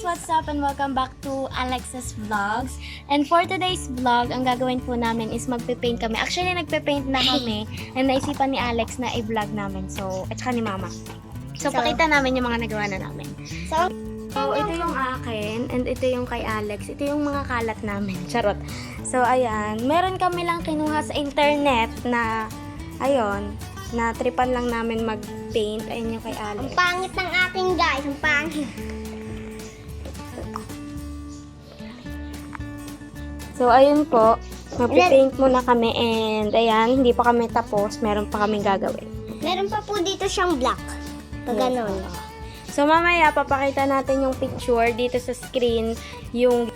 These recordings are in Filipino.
What's up and welcome back to Alexa's Vlogs. And for today's vlog, ang gagawin po namin is magpe-paint kami. Actually, nagpe-paint na kami and naisipan ni Alex na i-vlog namin. So, at saka ni Mama. So, pakita namin yung mga nagawa na namin. So, ito yung akin and ito yung kay Alex. Ito yung mga kalat namin. Charot. So, ayan. Meron kami lang kinuha sa internet na, ayun, na tripan lang namin mag-paint. Ayun yung kay Alex. Ang pangit ng akin, guys. Ang pangit. So, ayun po. Magpipaint muna kami and ayan, hindi pa kami tapos. Meron pa kaming gagawin. Meron pa po dito siyang black. Pag ganun. So, mamaya, papakita natin yung picture dito sa screen. Yung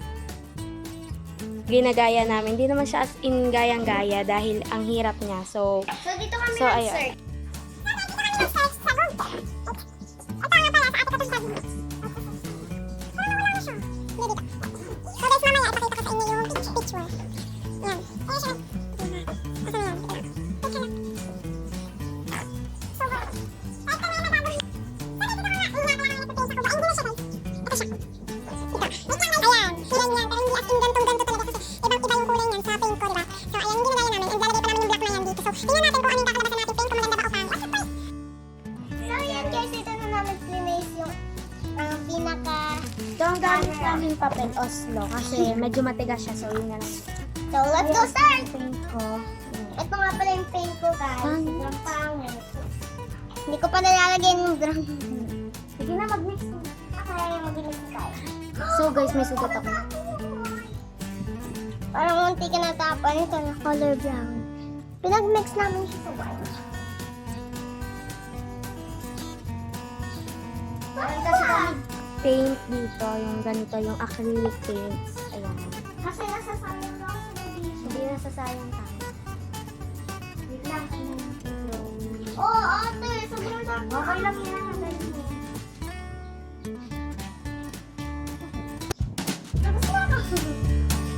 ginagaya namin. Hindi naman siya as in gayang-gaya dahil ang hirap niya. So, dito kami ayun. nag-search. Ito ang gamit namin papel Oslo kasi medyo matigas siya, so yun na lang. So, let's go start! Paint ko. Ito nga pala yung paint ko, guys. Sobrang pangit. Hindi ko pa nalalagyan yung drum. Sige na, mag-mix mo. Okay, mag-mix tayo. So guys, may sugat ako. Parang munti ka natapan. Ito na color brown. Pinag-mix namin siya sa white. Kasi kami paint dito, yung ganito, yung acrylic paints. Ayan. Kasi nasasayang lang sa dito. Hindi nasasayang tayo. Wait lang. Oo, ate. Sobrang dark. Okay lang yan. Tapos na ako.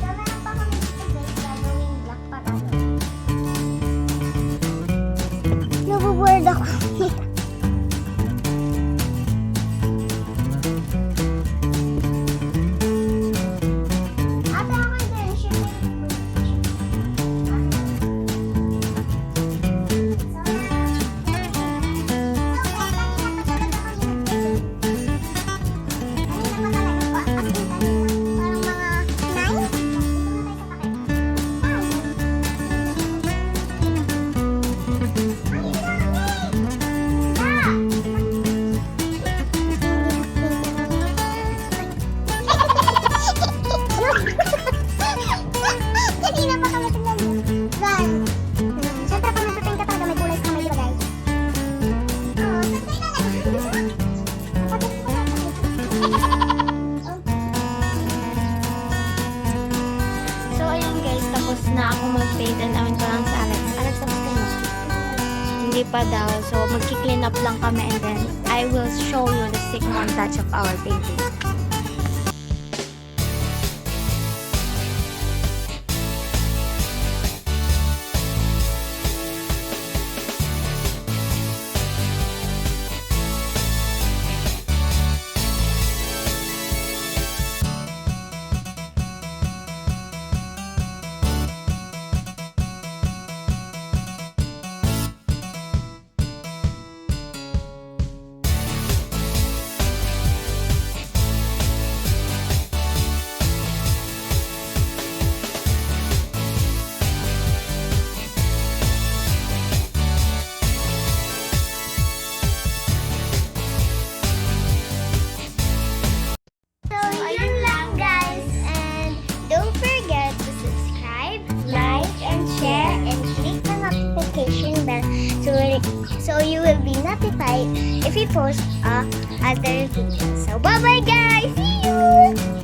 Meron pa kami dito, guys. Gagawing black para. Nabuboard ako. Ate, ako din. Kanina pa kami tingnan mo. Guys. Siyempre pag nagpapaint ka talaga may kulay sa kamay, di ba guys? Oo, santay ka lang. So ayun guys, tapos na ako mag-paint and awin ko lang sa Alex. Alex, tapos ka na? Hindi pa daw. So magki-clean up lang kami and then I will show you the sick montage of our painting. So, yun lang guys. And don't forget to subscribe, like, and share, and click the notification bell so you will be notified if we post other videos. So, bye-bye guys! See you!